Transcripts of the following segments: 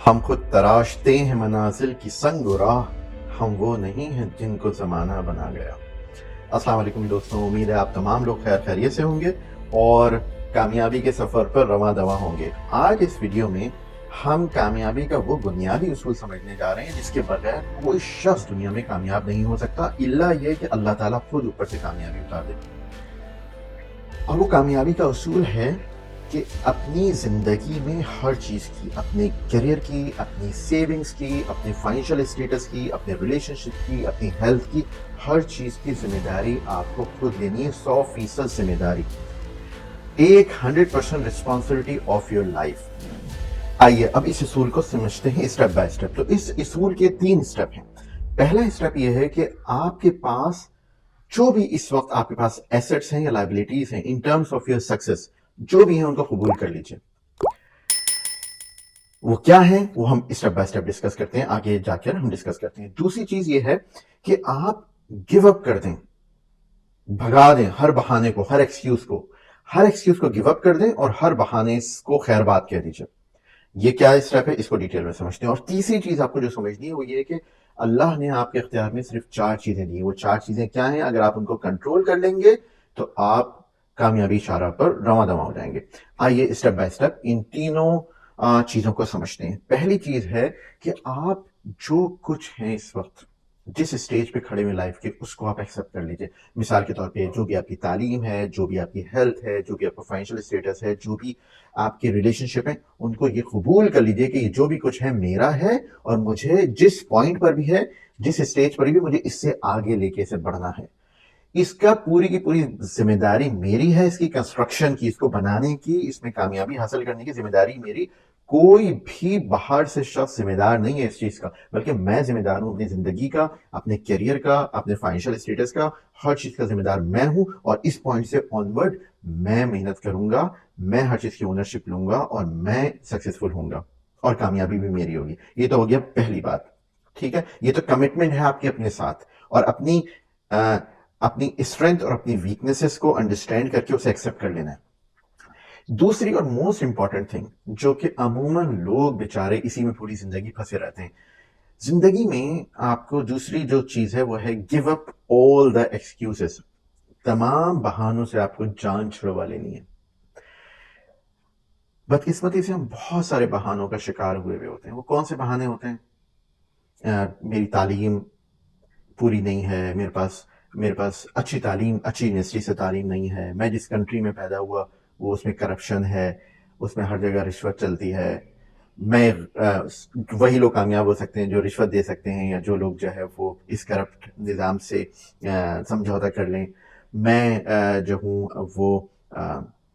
ہم خود تراشتے ہیں منازل کی سنگ و راہ، ہم وہ نہیں ہیں جن کو زمانہ بنا گیا۔ السلام علیکم دوستوں، امید ہے آپ تمام لوگ خیر خیریت سے ہوں گے اور کامیابی کے سفر پر رواں دواں ہوں گے۔ آج اس ویڈیو میں ہم کامیابی کا وہ بنیادی اصول سمجھنے جا رہے ہیں جس کے بغیر کوئی شخص دنیا میں کامیاب نہیں ہو سکتا الا یہ کہ اللہ تعالیٰ خود اوپر سے کامیابی اتار دے۔ اور وہ کامیابی کا اصول ہے کہ اپنی زندگی میں ہر چیز کی، اپنے کیریئر کی، اپنی سیونگز کی، اپنے فائنینشیل اسٹیٹس کی، اپنے ریلیشن شپ کی، اپنی ہیلتھ کی، ہر چیز کی ذمہ داری آپ کو خود لینی ہے۔ 100% ذمہ داری، 100% ریسپانسبلٹی آف یور لائف۔ آئیے اب اس اصول کو سمجھتے ہیں اسٹیپ بائی اسٹیپ۔ تو اس اصول کے 3 اسٹیپ ہیں۔ پہلا اسٹیپ یہ ہے کہ آپ کے پاس جو بھی اس وقت آپ کے پاس ایسٹس ہیں یا لائبلٹیز ہیں in terms of your success, جو بھی ہیں ان کو قبول کر لیجئے۔ وہ کیا ہیں وہ ہم اسٹیپ بائی اسٹیپ ڈسکس کرتے ہیں، آگے جا کر ہم ڈسکس کرتے ہیں۔ دوسری چیز یہ ہے کہ آپ گیو اپ کر دیں، بھگا دیں ہر بہانے کو، ہر ایکسکیوز کو گیو اپ کر دیں اور ہر بہانے کو خیر بات کہہ دیجئے۔ یہ کیا اسٹیپ ہے اس کو ڈیٹیل میں سمجھتے ہیں۔ اور تیسری چیز آپ کو جو سمجھنی ہے وہ یہ ہے کہ اللہ نے آپ کے اختیار میں صرف 4 چیزیں دی ہیں۔ وہ 4 چیزیں کیا ہیں؟ اگر آپ ان کو کنٹرول کر لیں گے تو آپ کامیابی شاہراہ پر رواں دواں ہو جائیں گے۔ آئیے اسٹیپ بائی اسٹیپ ان تینوں چیزوں کو سمجھتے ہیں۔ پہلی چیز ہے کہ آپ جو کچھ ہیں اس وقت، جس اسٹیج پہ کھڑے ہوئے لائف کے، اس کو آپ ایکسیپٹ کر لیجئے۔ مثال کے طور پہ جو بھی آپ کی تعلیم ہے، جو بھی آپ کی ہیلتھ ہے، جو بھی آپ کا فائنینشیل اسٹیٹس ہے، جو بھی آپ کے ریلیشن شپ ہیں، ان کو یہ قبول کر لیجئے کہ یہ جو بھی کچھ ہے میرا ہے اور مجھے جس پوائنٹ پر بھی ہے، جس اسٹیج پر بھی مجھے اس سے آگے لے کے اسے بڑھنا ہے، اس کا پوری کی پوری ذمہ داری میری ہے، اس کی کنسٹرکشن کی، اس کو بنانے کی، اس میں کامیابی حاصل کرنے کی ذمہ داری میری۔ کوئی بھی باہر سے شخص ذمہ دار نہیں ہے اس چیز کا، بلکہ میں ذمہ دار ہوں اپنی زندگی کا، اپنے کیریئر کا، اپنے فائنینشیل اسٹیٹس کا، ہر چیز کا ذمہ دار میں ہوں۔ اور اس پوائنٹ سے آنورڈ میں محنت کروں گا، میں ہر چیز کی اونرشپ لوں گا اور میں سکسیسفل ہوں گا اور کامیابی بھی میری ہوگی۔ یہ تو ہو گیا پہلی بات، ٹھیک ہے؟ یہ تو کمٹمنٹ ہے آپ کی اپنے ساتھ، اور اپنی اسٹرینتھ اور اپنی ویکنیسز کو انڈرسٹینڈ کر کے اسے ایکسیپٹ کر لینا ہے۔ دوسری اور موسٹ امپورٹنٹ تھنگ جو کہ عموماً لوگ بیچارے اسی میں پوری زندگی پھنسے رہتے ہیں، زندگی میں آپ کو دوسری جو چیز ہے وہ ہے گیو اپ آل دا ایکسکیوزز۔ تمام بہانوں سے آپ کو جان چھڑوا لینی ہے۔ بدقسمتی سے ہم بہت سارے بہانوں کا شکار ہوئے ہوتے ہیں۔ وہ کون سے بہانے ہوتے ہیں؟ میری تعلیم پوری نہیں ہے، میرے پاس اچھی تعلیم، اچھی یونیورسٹی سے تعلیم نہیں ہے، میں جس کنٹری میں پیدا ہوا وہ اس میں کرپشن ہے، اس میں ہر جگہ رشوت چلتی ہے، میں وہی لوگ کامیاب ہو سکتے ہیں جو رشوت دے سکتے ہیں یا جو لوگ جو ہے وہ اس کرپٹ نظام سے سمجھوتا کر لیں، میں جو ہوں وہ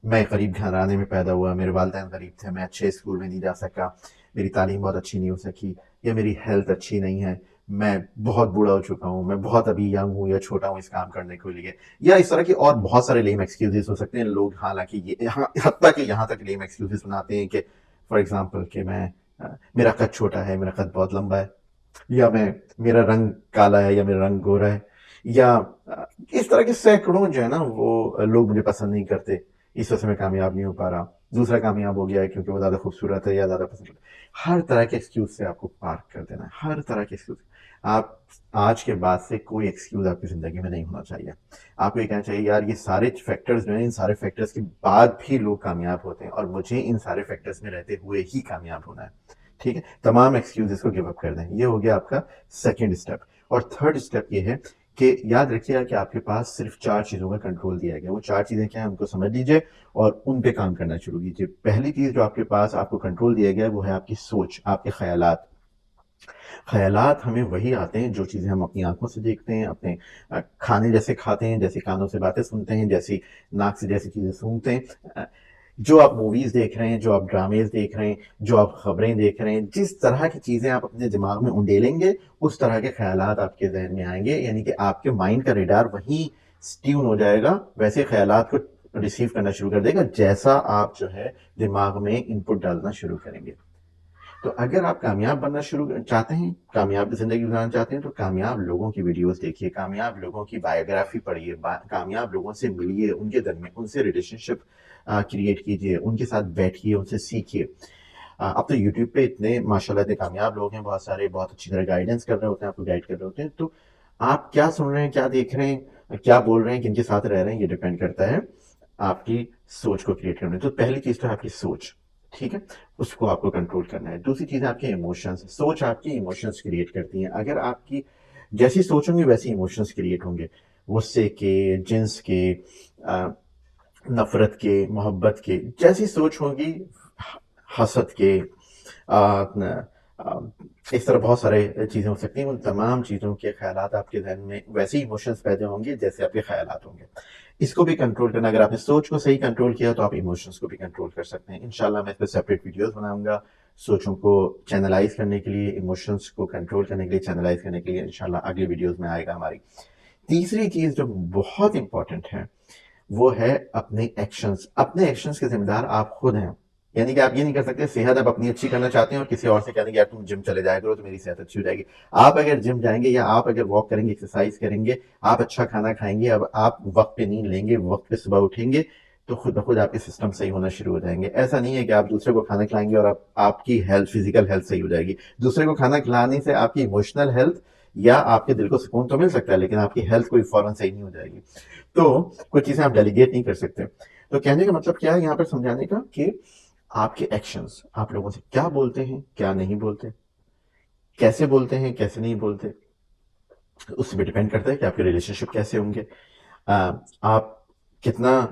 میں غریب گھرانے میں پیدا ہوا، میرے والدین غریب تھے، میں اچھے اسکول میں نہیں جا سکا، میری تعلیم بہت اچھی نہیں ہو سکی، یا میری ہیلتھ اچھی نہیں ہے، میں بہت بوڑھا ہو چکا ہوں، میں بہت ابھی ینگ ہوں یا چھوٹا ہوں اس کام کرنے کے لیے، یا اس طرح کے اور بہت سارے لیم ایکسکیوزز ہو سکتے ہیں۔ لوگ حالانکہ حتیٰ کہ یہاں تک لیم ایکسکیوزز بناتے ہیں کہ فار ایگزامپل کہ میرا قد چھوٹا ہے، میرا قد بہت لمبا ہے، یا میرا رنگ کالا ہے، یا میرا رنگ گورا ہے، یا اس طرح کے سینکڑوں جو ہے نا وہ لوگ مجھے پسند نہیں کرتے، اس وجہ سے میں کامیاب نہیں ہو پا رہا، دوسرا کامیاب ہو گیا ہے کیونکہ وہ زیادہ خوبصورت ہے یا زیادہ پسند ہے۔ ہر طرح کے ایکسکیوز سے آپ کو پار کر دینا ہے، ہر طرح کے ایکسکیوز۔ آپ آج کے بعد سے کوئی ایکسکیوز آپ کی زندگی میں نہیں ہونا چاہیے۔ آپ کو یہ کہنا چاہیے یار یہ سارے فیکٹرز جو ہیں، ان سارے فیکٹرز کے بعد بھی لوگ کامیاب ہوتے ہیں اور مجھے ان سارے فیکٹرز میں رہتے ہوئے ہی کامیاب ہونا ہے، ٹھیک ہے؟ تمام ایکسکیوزز کو گیو اپ کر دیں۔ یہ ہو گیا آپ کا سیکنڈ اسٹیپ۔ اور تھرڈ اسٹیپ یہ ہے کہ یاد رکھیے کہ آپ کے پاس صرف 4 چیزوں کا کنٹرول دیا گیا۔ وہ 4 چیزیں کیا ہیں ان کو سمجھ لیجئے اور ان پہ کام کرنا شروع کیجیے۔ پہلی چیز جو آپ کے پاس آپ کو کنٹرول دیا گیا ہے وہ ہے آپ کی سوچ، آپ کے خیالات۔ خیالات ہمیں وہی آتے ہیں جو چیزیں ہم اپنی آنکھوں سے دیکھتے ہیں، اپنے کھانے جیسے کھاتے ہیں، جیسے کانوں سے باتیں سنتے ہیں، جیسی ناک سے جیسی چیزیں سونگتے ہیں، جو آپ موویز دیکھ رہے ہیں، جو آپ ڈرامےز دیکھ رہے ہیں، جو آپ خبریں دیکھ رہے ہیں، جس طرح کی چیزیں آپ اپنے دماغ میں انڈیلیں گے اس طرح کے خیالات آپ کے ذہن میں آئیں گے۔ یعنی کہ آپ کے مائنڈ کا ریڈار وہیں سٹیون ہو جائے گا، ویسے خیالات کو ریسیو کرنا شروع کر دے گا جیسا آپ جو ہے دماغ میں ان پٹ ڈالنا شروع کریں گے۔ تو اگر آپ کامیاب بننا چاہتے ہیں، کامیاب زندگی گزارنا چاہتے ہیں، تو کامیاب لوگوں کی ویڈیوز دیکھیے، کامیاب لوگوں کی بایوگرافی پڑھیے، کامیاب لوگوں سے ملیے، ان کے درمیان ان سے ریلیشن شپ کریٹ کیجیے، ان کے ساتھ بیٹھیے، ان سے سیکھیے۔ اب تو یوٹیوب پہ اتنے ماشاءاللہ اتنے کامیاب لوگ ہیں، بہت سارے بہت اچھی طرح گائیڈنس کر رہے ہوتے ہیں، آپ کو گائڈ کر رہے ہوتے ہیں. تو آپ کیا سن رہے ہیں، کیا دیکھ رہے ہیں، کیا بول رہے ہیں، کن کے ساتھ رہ رہے ہیں، یہ ڈیپینڈ کرتا ہے آپ کی سوچ کو کریٹ کرنے. تو پہلی چیز تو ہے آپ کی سوچ، ٹھیک ہے، اس کو آپ کو کنٹرول کرنا ہے. دوسری چیز ہے آپ کے ایموشنز. سوچ آپ کی ایموشنز کریٹ کرتی ہیں. اگر آپ کی جیسی سوچ ہوں گی ویسی ایموشنز کریٹ ہوں گے، غصے کے، جنس کے، نفرت کے، محبت کے. جیسی سوچ ہوگی، حسد کے، اس طرح بہت سارے چیزیں ہو سکتی ہیں. ان تمام چیزوں کے خیالات آپ کے ذہن میں ویسے ایموشنز پیدا ہوں گے جیسے آپ کے خیالات ہوں گے. اس کو بھی کنٹرول کرنا، اگر آپ نے سوچ کو صحیح کنٹرول کیا تو آپ ایموشنز کو بھی کنٹرول کر سکتے ہیں. انشاءاللہ میں اس پہ سیپریٹ ویڈیوز بناؤں گا، سوچوں کو چینلائز کرنے کے لیے، ایموشنز کو کنٹرول کرنے کے لیے، چینلائز کرنے کے لیے. انشاءاللہ اگلی ویڈیوز میں آئے گا ہماری. تیسری چیز جو بہت امپورٹنٹ ہے وہ ہے اپنے ایکشنز. اپنے ایکشنز کے ذمہ دار آپ خود ہیں. یعنی کہ آپ یہ نہیں کر سکتے صحت آپ اپنی اچھی کرنا چاہتے ہیں اور کسی اور سے کہہ دیں گے یار تم جم چلے جایا کرو تو میری صحت اچھی ہو جائے گی. آپ اگر جم جائیں گے یا آپ اگر واک کریں گے، ایکسرسائز کریں گے، آپ اچھا کھانا کھائیں گے، اب آپ وقت پہ نیند لیں گے، وقت پہ صبح اٹھیں گے، تو خود بخود آپ کے سسٹم صحیح ہونا شروع ہو جائیں گے. ایسا نہیں ہے کہ آپ دوسرے کو کھانا کھلائیں گے اور آپ کی ہیلتھ، فزیکل ہیلتھ صحیح ہو جائے گی. دوسرے کو کھانا کھلانے سے آپ کی ایموشنل ہیلتھ یا آپ کے دل کو سکون تو مل سکتا ہے لیکن آپ کی ہیلتھ کوئی فوراً صحیح نہیں ہو جائے گی. تو کچھ چیزیں آپ ڈیلیگیٹ نہیں کر سکتے. تو کہنے کا مطلب کیا ہے یہاں پر سمجھانے کا کہ آپ کے ایکشنز، آپ لوگوں سے کیا بولتے ہیں، کیا نہیں بولتے، کیسے بولتے ہیں، کیسے نہیں بولتے، اس پہ ڈیپینڈ کرتا ہے کہ آپ کے ریلیشن شپ کیسے ہوں گے. آپ کتنا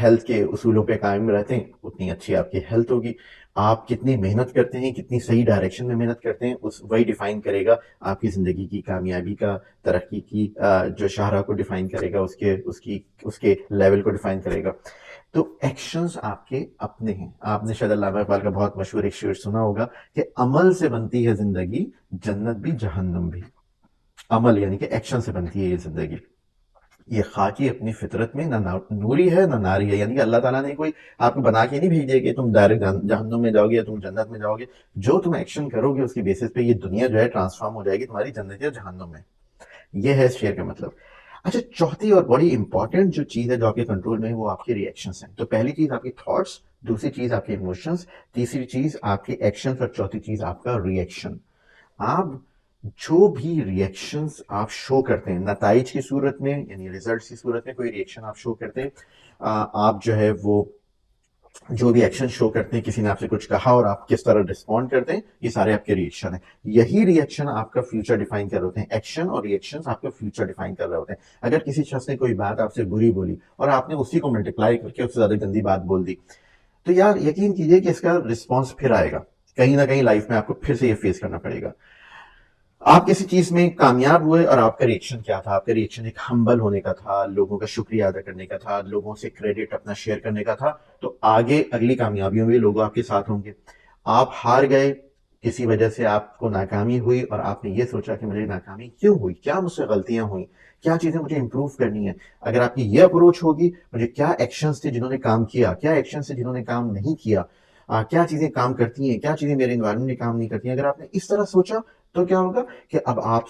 ہیلتھ کے اصولوں پہ قائم رہتے ہیں اتنی اچھی آپ کی ہیلتھ ہوگی. آپ کتنی محنت کرتے ہیں، کتنی صحیح ڈائریکشن میں محنت کرتے ہیں، وہی ڈیفائن کرے گا آپ کی زندگی کی کامیابی کا، ترقی کی جو شاہراہ کو ڈیفائن کرے گا، اس کے لیول کو ڈیفائن کرے گا. تو ایکشنز آپ کے اپنے ہیں. آپ نے شاید علامہ اقبال کا بہت مشہور ایک شعر سنا ہوگا کہ عمل سے بنتی ہے زندگی، جنت بھی جہنم بھی. عمل یعنی کہ ایکشن سے بنتی ہے یہ زندگی. یہ خاکی اپنی فطرت میں نہ نوری ہے نہ ناری ہے. یعنی کہ اللہ تعالیٰ نے کوئی آپ کو بنا کے نہیں بھیج دیا کہ تم ڈائریکٹ جہنم میں جاؤ گے یا تم جنت میں جاؤ گے. جو تم ایکشن کرو گے اس کی بیسس پہ یہ دنیا جو ہے ٹرانسفارم ہو جائے گی تمہاری جنت یا جہنم میں. یہ ہے اس شعر کا مطلب. اچھا، چوتھی اور بڑی امپورٹنٹ جو چیز ہے جو آپ کے کنٹرول میں ہے وہ آپ کے ریئیکشنز ہیں. تو پہلی چیز آپ کی تھاٹس، دوسری چیز آپ کے ایموشنز، تیسری چیز آپ کے ایکشنز اور چوتھی چیز آپ کا ریئیکشن. آپ جو بھی ریئیکشنز آپ شو کرتے ہیں نتائج کی صورت میں، یعنی ریزلٹس کی صورت میں کوئی ریئیکشن آپ شو کرتے ہیں، آپ جو ہے وہ جو بھی ایکشن شو کرتے ہیں، کسی نے آپ سے کچھ کہا اور آپ کس طرح رسپونڈ کرتے ہیں، یہ سارے آپ کے ریئیکشن ہیں. یہی ریئیکشن آپ کا فیوچر ڈیفائن کر رہے ہوتے ہیں. ایکشن اور ریئیکشن آپ کا فیوچر ڈیفائن کر رہے ہوتے ہیں. اگر کسی شخص نے کوئی بات آپ سے بری بولی اور آپ نے اسی کو ملٹیپلائی کر کے اس سے زیادہ گندی بات بول دی، تو یار یقین کیجئے کہ اس کا رسپانس پھر آئے گا. کہیں نہ کہیں لائف میں آپ کو پھر سے یہ فیس کرنا پڑے گا. آپ کسی چیز میں کامیاب ہوئے اور آپ کا ریئیکشن کیا تھا؟ آپ کا ریئیکشن ایک ہمبل ہونے کا تھا، لوگوں کا شکریہ ادا کرنے کا تھا، لوگوں سے کریڈٹ اپنا شیئر کرنے کا تھا. تو آگے اگلی کامیابیوں میں لوگ آپ کے ساتھ ہوں گے. آپ ہار گئے، کسی وجہ سے آپ کو ناکامی ہوئی اور آپ نے یہ سوچا کہ مجھے ناکامی کیوں ہوئی، کیا مجھ سے غلطیاں ہوئیں، کیا چیزیں مجھے امپروو کرنی ہے. اگر آپ کی یہ اپروچ ہوگی، مجھے کیا ایکشنز تھے جنہوں نے کام کیا، کیا ایکشنز تھے جنہوں نے کام نہیں کیا، کیا چیزیں کام کرتی ہیں، کیا چیزیں میرے انوائرمنٹ میں کام نہیں کرتی ہیں، اگر آپ نے اس طرح سوچا تو کیا ہوگا کہ اب آپ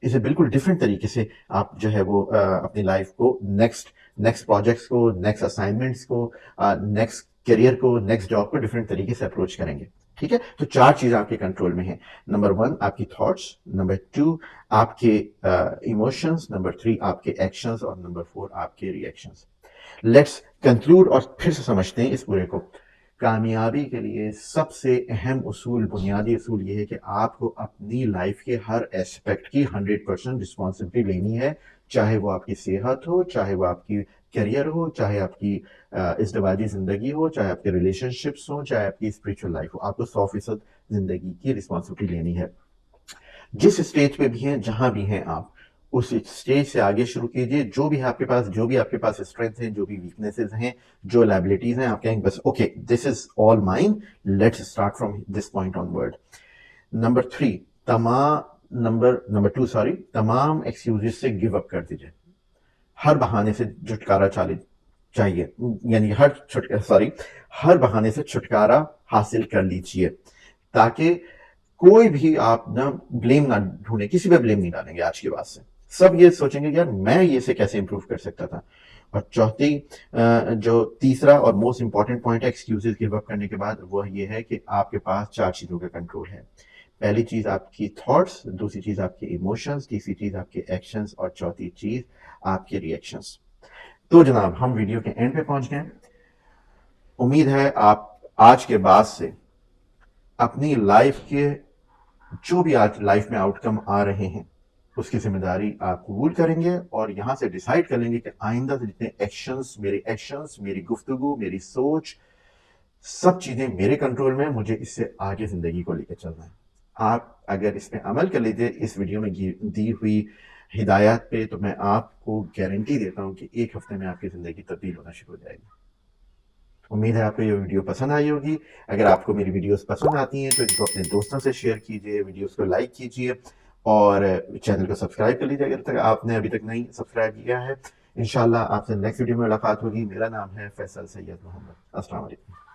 اسے بالکل ڈفرینٹ طریقے سے آپ جو ہے وہ اپنی لائف کو نیکسٹ پروجیکٹس کو، نیکسٹ اسائنمنٹس کو، نیکسٹ کیریئر کو، نیکسٹ جاب کو ڈفرینٹ طریقے سے اپروچ کریں گے. ٹھیک ہے. تو چار چیزیں آپ کے کنٹرول میں ہیں. نمبر 1 آپ کی تھاٹس، نمبر 2 آپ کے ایموشنز، نمبر 3 آپ کے ایکشنز اور نمبر 4 آپ کے ریئیکشنز. لیٹس کنکلوڈ اور پھر سے سمجھتے ہیں اس پورے کو. کامیابی کے لیے سب سے اہم اصول، بنیادی اصول یہ ہے کہ آپ کو اپنی لائف کے ہر ایسپیکٹ کی 100% رسپانسبلٹی لینی ہے. چاہے وہ آپ کی صحت ہو، چاہے وہ آپ کی کیریئر ہو، چاہے آپ کی ازدواجی زندگی ہو، چاہے آپ کے ریلیشن شپس ہوں، چاہے آپ کی اسپریچول لائف ہو. آپ کو 100% زندگی کی رسپانسبلٹی لینی ہے. جس اسٹیج پہ بھی ہیں، جہاں بھی ہیں آپ، اس اسٹیج سے آگے شروع کیجئے. جو بھی آپ کے پاس اسٹرینتھ ہیں، جو بھی ویکنیسز ہیں، جو لائبلٹیز ہیں، آپ کہیں بس okay this is all mine, let's start from this point on word. Number 2 تمام ایکسکیوزز سے گیو اپ کر دیجئے. ہر بہانے سے چھٹکارا چاہیے، یعنی ہر بہانے سے چھٹکارا حاصل کر لیجئے تاکہ کوئی بھی آپ نہ بلیم نہ ڈھونڈیں، کسی پہ بلیم نہیں ڈالیں گے. آج کے بعد سے سب یہ سوچیں گے یار میں یہ سے کیسے امپروو کر سکتا تھا. اور چوتھی جو تیسرا اور موسٹ امپورٹنٹ پوائنٹ ہے ایکسکیوزز گیو اپ کرنے کے بعد، وہ یہ ہے کہ آپ کے پاس 4 چیزوں کا کنٹرول ہے. پہلی چیز آپ کی تھاٹس، دوسری چیز آپ کے ایموشنز، تیسری چیز آپ کے ایکشنز، اور چوتھی چیز آپ کے ریئیکشنز. تو جناب ہم ویڈیو کے اینڈ پہ پہنچ گئے. امید ہے آپ آج کے بعد سے اپنی لائف کے جو بھی آج لائف میں آؤٹ کم آ رہے ہیں اس کی ذمہ داری آپ قبول کریں گے، اور یہاں سے ڈیسائیڈ کر لیں گے کہ آئندہ سے جتنے ایکشنز، میری گفتگو، میری سوچ، سب چیزیں میرے کنٹرول میں، مجھے اس سے آگے زندگی کو لے کے چلنا ہے. آپ اگر اس پہ عمل کر لیجیے اس ویڈیو میں دی ہوئی ہدایات پہ، تو میں آپ کو گارنٹی دیتا ہوں کہ 1 ہفتے میں آپ کی زندگی تبدیل ہونا شروع ہو جائے گی. امید ہے آپ کو یہ ویڈیو پسند آئی ہوگی. اگر آپ کو میری ویڈیوز پسند آتی ہیں تو ان کو اپنے دوستوں سے شیئر کیجیے، ویڈیوز کو لائک کیجیے، اور چینل کو سبسکرائب کر لیجیے اگر تک آپ نے ابھی تک نہیں سبسکرائب کیا ہے. انشاءاللہ آپ سے نیکسٹ ویڈیو میں ملاقات ہوگی. میرا نام ہے فیصل سید محمد. السلام علیکم.